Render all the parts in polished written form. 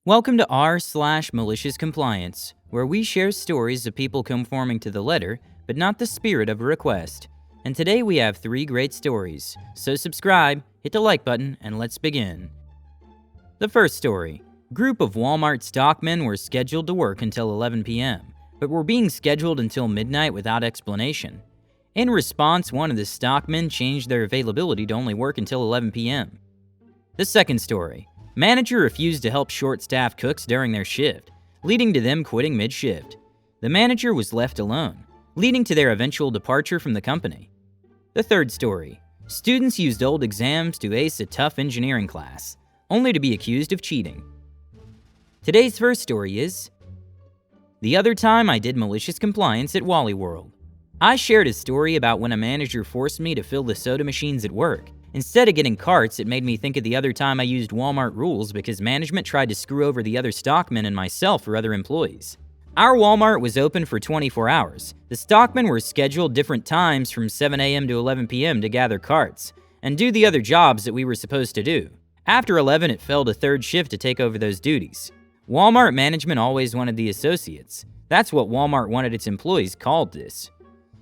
Welcome to r/malicious compliance, where we share stories of people conforming to the letter, but not the spirit of a request. And today we have 3 great stories, so subscribe, hit the like button, and let's begin. The first story. Group of Walmart stockmen were scheduled to work until 11 p.m., but were being scheduled until midnight without explanation. In response, one of the stockmen changed their availability to only work until 11 p.m. The second story. Manager refused to help short-staffed cooks during their shift, leading to them quitting mid-shift. The manager was left alone, leading to their eventual departure from the company. The third story. Students used old exams to ace a tough engineering class, only to be accused of cheating. Today's first story is the other time I did malicious compliance at Wally World. I shared a story about when a manager forced me to fill the soda machines at work. Instead of getting carts, it made me think of the other time I used Walmart rules because management tried to screw over the other stockmen and myself for other employees. Our Walmart was open for 24 hours. The stockmen were scheduled different times from 7 a.m. to 11 p.m. to gather carts and do the other jobs that we were supposed to do. After 11, it fell to third shift to take over those duties. Walmart management always wanted the associates. That's what Walmart wanted its employees called this.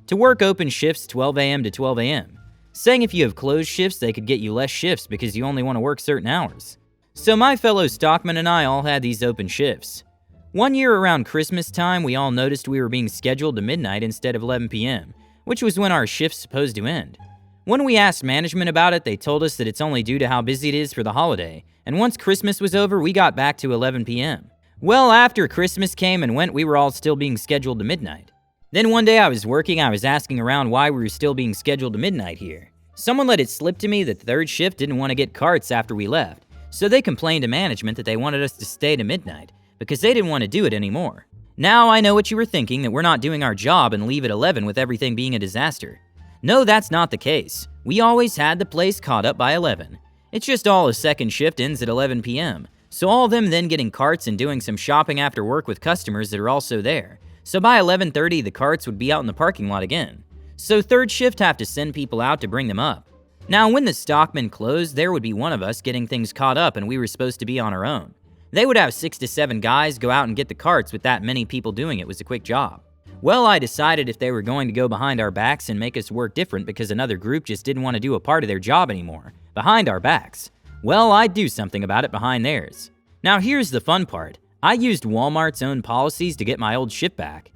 To work open shifts 12 a.m. to 12 a.m., saying if you have closed shifts, they could get you less shifts because you only want to work certain hours. So my fellow stockmen and I all had these open shifts. One year around Christmas time, we all noticed we were being scheduled to midnight instead of 11 p.m., which was when our shift's supposed to end. When we asked management about it, they told us that it's only due to how busy it is for the holiday, and once Christmas was over, we got back to 11 p.m. Well, after Christmas came and went, we were all still being scheduled to midnight. Then one day I was working, I was asking around why we were still being scheduled to midnight here. Someone let it slip to me that the third shift didn't want to get carts after we left, so they complained to management that they wanted us to stay to midnight because they didn't want to do it anymore. Now I know what you were thinking, that we're not doing our job and leave at 11 with everything being a disaster. No, that's not the case. We always had the place caught up by 11. It's just all a second shift ends at 11 p.m., so all of them then getting carts and doing some shopping after work with customers that are also there. So by 11:30, the carts would be out in the parking lot again. So third shift have to send people out to bring them up. Now when the stockmen closed, there would be one of us getting things caught up and we were supposed to be on our own. They would have 6 to 7 guys go out and get the carts. With that many people doing it was a quick job. Well, I decided if they were going to go behind our backs and make us work different because another group just didn't want to do a part of their job anymore, behind our backs, well, I'd do something about it behind theirs. Now here's the fun part. I used Walmart's own policies to get my old shift back.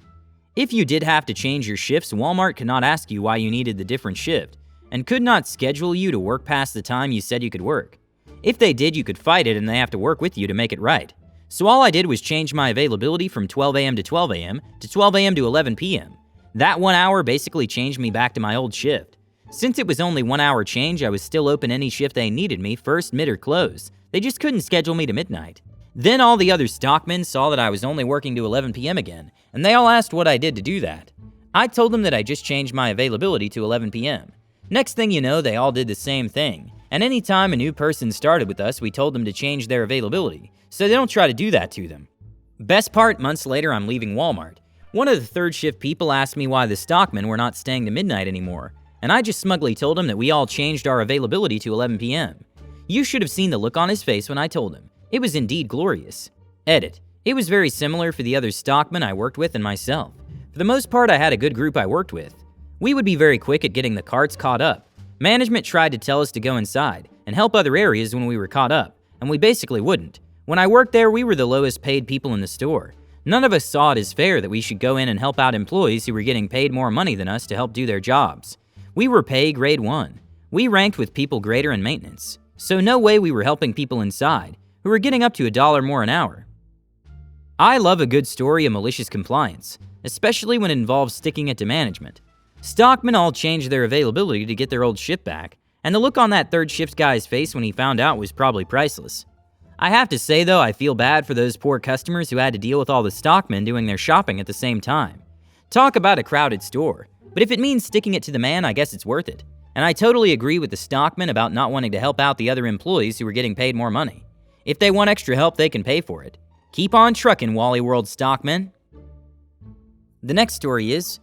If you did have to change your shifts, Walmart could not ask you why you needed the different shift, and could not schedule you to work past the time you said you could work. If they did, you could fight it and they have to work with you to make it right. So all I did was change my availability from 12 a.m. to 12 a.m. to 12 a.m. to 11 p.m. That 1 hour basically changed me back to my old shift. Since it was only 1 hour change, I was still open any shift they needed me, first, mid, or close. They just couldn't schedule me to midnight. Then all the other stockmen saw that I was only working to 11 p.m. again, and they all asked what I did to do that. I told them that I just changed my availability to 11 p.m. Next thing you know, they all did the same thing, and anytime a new person started with us, we told them to change their availability, so they don't try to do that to them. Best part, months later, I'm leaving Walmart. One of the third shift people asked me why the stockmen were not staying to midnight anymore, and I just smugly told him that we all changed our availability to 11 p.m. You should have seen the look on his face when I told him. It was indeed glorious. Edit. It was very similar for the other stockmen I worked with and myself. For the most part, I had a good group I worked with. We would be very quick at getting the carts caught up. Management tried to tell us to go inside and help other areas when we were caught up, and we basically wouldn't. When I worked there, we were the lowest paid people in the store. None of us saw it as fair that we should go in and help out employees who were getting paid more money than us to help do their jobs. We were pay grade 1. We ranked with people greater in maintenance. So no way we were helping people inside, who were getting up to $1 more an hour. I love a good story of malicious compliance, especially when it involves sticking it to management. Stockmen all changed their availability to get their old shift back, and the look on that third shift guy's face when he found out was probably priceless. I have to say though, I feel bad for those poor customers who had to deal with all the stockmen doing their shopping at the same time. Talk about a crowded store, but if it means sticking it to the man, I guess it's worth it. And I totally agree with the stockmen about not wanting to help out the other employees who were getting paid more money. If they want extra help, they can pay for it. Keep on trucking, Wally World stockmen. The next story is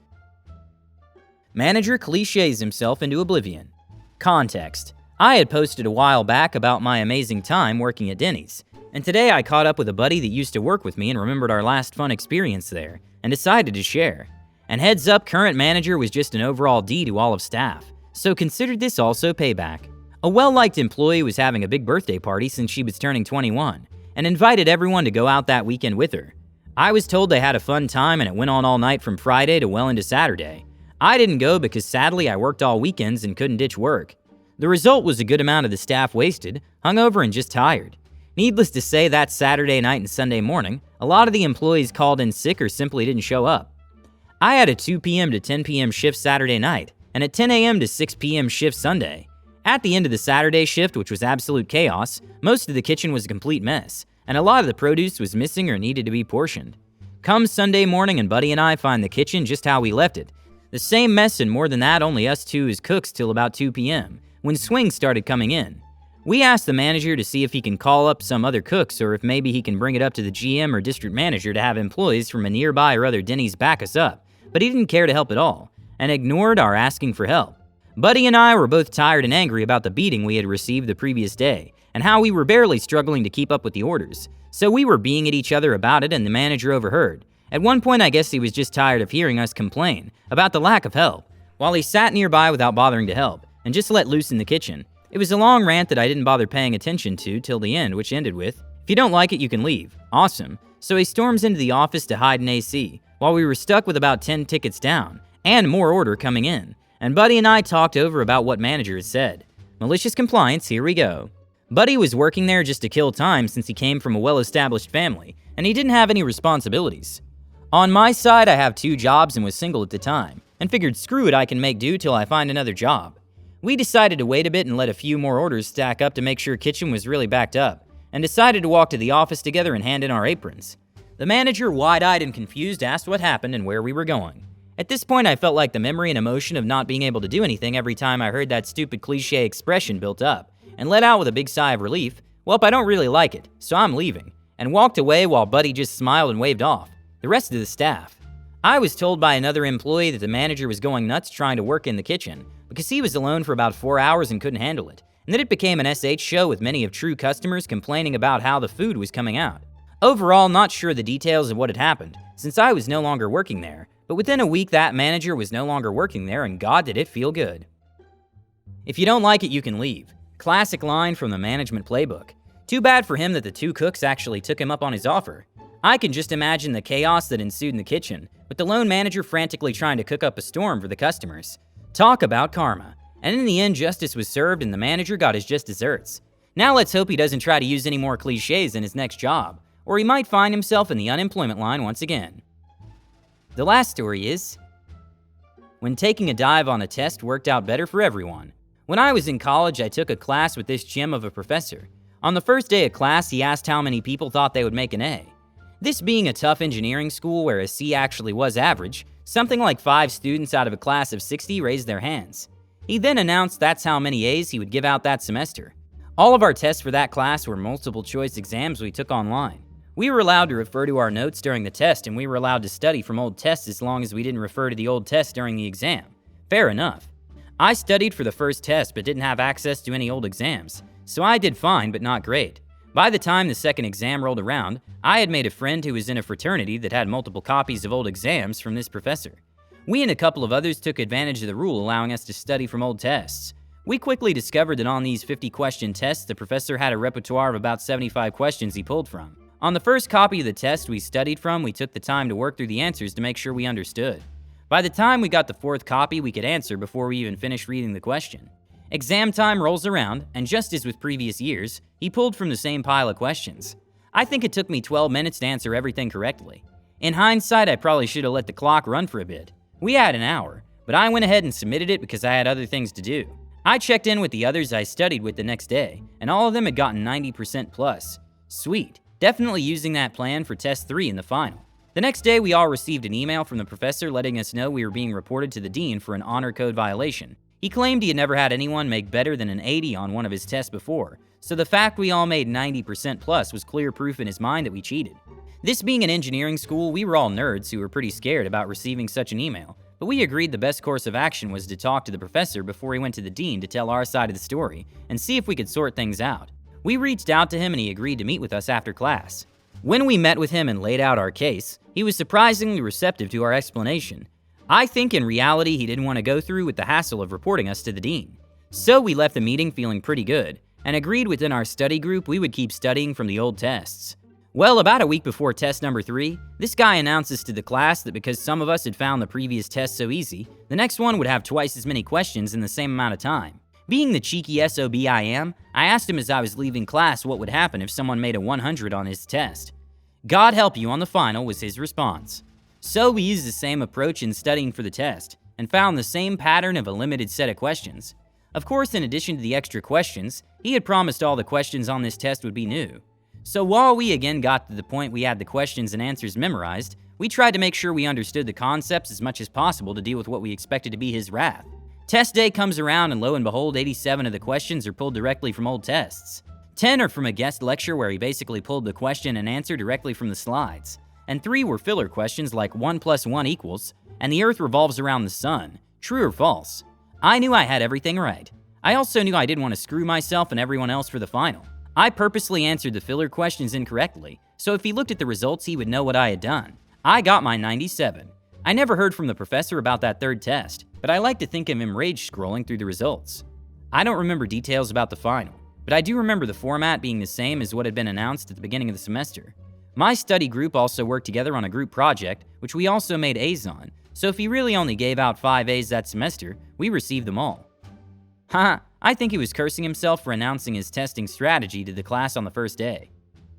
Manager cliches himself into oblivion. Context. I had posted a while back about my amazing time working at Denny's, and today I caught up with a buddy that used to work with me and remembered our last fun experience there, and decided to share. And heads up, current manager was just an overall D to all of staff, so considered this also payback. A well-liked employee was having a big birthday party since she was turning 21, and invited everyone to go out that weekend with her. I was told they had a fun time and it went on all night from Friday to well into Saturday. I didn't go because sadly I worked all weekends and couldn't ditch work. The result was a good amount of the staff wasted, hungover, and just tired. Needless to say, that Saturday night and Sunday morning, a lot of the employees called in sick or simply didn't show up. I had a 2 p.m. to 10 p.m. shift Saturday night, and a 10 a.m. to 6 p.m. shift Sunday. At the end of the Saturday shift, which was absolute chaos, most of the kitchen was a complete mess, and a lot of the produce was missing or needed to be portioned. Come Sunday morning, and Buddy and I find the kitchen just how we left it. The same mess and more than that, only us two as cooks till about 2 p.m., when swings started coming in. We asked the manager to see if he can call up some other cooks or if maybe he can bring it up to the GM or district manager to have employees from a nearby or other Denny's back us up, but he didn't care to help at all, and ignored our asking for help. Buddy and I were both tired and angry about the beating we had received the previous day, and how we were barely struggling to keep up with the orders, so we were being at each other about it and the manager overheard. At one point I guess he was just tired of hearing us complain about the lack of help, while he sat nearby without bothering to help, and just let loose in the kitchen. It was a long rant that I didn't bother paying attention to till the end, which ended with, "If you don't like it, you can leave." Awesome. So he storms into the office to hide in AC, while we were stuck with about 10 tickets down, and more order coming in. And Buddy and I talked over about what manager had said. Malicious compliance, here we go. Buddy was working there just to kill time since he came from a well-established family, and he didn't have any responsibilities. On my side, I have 2 jobs and was single at the time, and figured screw it, I can make do till I find another job. We decided to wait a bit and let a few more orders stack up to make sure kitchen was really backed up, and decided to walk to the office together and hand in our aprons. The manager, wide-eyed and confused, asked what happened and where we were going. At this point, I felt like the memory and emotion of not being able to do anything every time I heard that stupid cliche expression built up, and let out with a big sigh of relief. Welp, I don't really like it, so I'm leaving, and walked away while Buddy just smiled and waved off. The rest of the staff. I was told by another employee that the manager was going nuts trying to work in the kitchen, because he was alone for about 4 hours and couldn't handle it, and that it became an SH show with many of true customers complaining about how the food was coming out. Overall, not sure the details of what had happened, since I was no longer working there, but within a week that manager was no longer working there, and God did it feel good. If you don't like it, you can leave. Classic line from the management playbook. Too bad for him that the 2 cooks actually took him up on his offer. I can just imagine the chaos that ensued in the kitchen, with the lone manager frantically trying to cook up a storm for the customers. Talk about karma. And in the end, justice was served and the manager got his just desserts. Now let's hope he doesn't try to use any more cliches in his next job, or he might find himself in the unemployment line once again. The last story is, when taking a dive on a test worked out better for everyone. When I was in college, I took a class with this gem of a professor. On the first day of class, he asked how many people thought they would make an A. This being a tough engineering school where a C actually was average, something like 5 students out of a class of 60 raised their hands. He then announced that's how many A's he would give out that semester. All of our tests for that class were multiple choice exams we took online. We were allowed to refer to our notes during the test, and we were allowed to study from old tests as long as we didn't refer to the old test during the exam. Fair enough. I studied for the first test but didn't have access to any old exams, so I did fine but not great. By the time the second exam rolled around, I had made a friend who was in a fraternity that had multiple copies of old exams from this professor. We and a couple of others took advantage of the rule allowing us to study from old tests. We quickly discovered that on these 50-question tests, the professor had a repertoire of about 75 questions he pulled from. On the first copy of the test we studied from, we took the time to work through the answers to make sure we understood. By the time we got the 4th copy, we could answer before we even finished reading the question. Exam time rolls around, and just as with previous years, he pulled from the same pile of questions. I think it took me 12 minutes to answer everything correctly. In hindsight, I probably should have let the clock run for a bit. We had an hour, but I went ahead and submitted it because I had other things to do. I checked in with the others I studied with the next day, and all of them had gotten 90% plus. Sweet. Definitely using that plan for test 3 in the final. The next day, we all received an email from the professor letting us know we were being reported to the dean for an honor code violation. He claimed he had never had anyone make better than an 80 on one of his tests before, so the fact we all made 90% plus was clear proof in his mind that we cheated. This being an engineering school, we were all nerds who were pretty scared about receiving such an email, but we agreed the best course of action was to talk to the professor before he went to the dean to tell our side of the story and see if we could sort things out. We reached out to him and he agreed to meet with us after class. When we met with him and laid out our case, he was surprisingly receptive to our explanation. I think in reality he didn't want to go through with the hassle of reporting us to the dean. So we left the meeting feeling pretty good, and agreed within our study group we would keep studying from the old tests. Well, about a week before test number 3, this guy announces to the class that because some of us had found the previous test so easy, the next one would have twice as many questions in the same amount of time. Being the cheeky SOB I am, I asked him as I was leaving class what would happen if someone made a 100 on his test. "God help you on the final," was his response. So we used the same approach in studying for the test, and found the same pattern of a limited set of questions. Of course, in addition to the extra questions, he had promised all the questions on this test would be new. So while we again got to the point we had the questions and answers memorized, we tried to make sure we understood the concepts as much as possible to deal with what we expected to be his wrath. Test day comes around and lo and behold, 87 of the questions are pulled directly from old tests. 10 are from a guest lecture where he basically pulled the question and answer directly from the slides. And 3 were filler questions like 1 + 1 equals, and the earth revolves around the sun, true or false. I knew I had everything right. I also knew I didn't want to screw myself and everyone else for the final. I purposely answered the filler questions incorrectly, so if he looked at the results he would know what I had done. I got my 97. I never heard from the professor about that third test, but I like to think of him rage scrolling through the results. I don't remember details about the final, but I do remember the format being the same as what had been announced at the beginning of the semester. My study group also worked together on a group project, which we also made A's on, so if he really only gave out 5 A's that semester, we received them all. Haha, I think he was cursing himself for announcing his testing strategy to the class on the first day.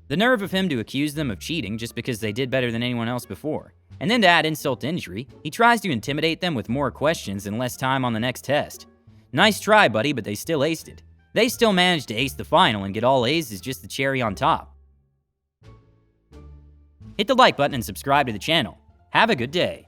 The nerve of him to accuse them of cheating just because they did better than anyone else before. And then to add insult to injury, he tries to intimidate them with more questions and less time on the next test. Nice try, buddy, but they still aced it. They still managed to ace the final and get all A's is just the cherry on top. Hit the like button and subscribe to the channel. Have a good day.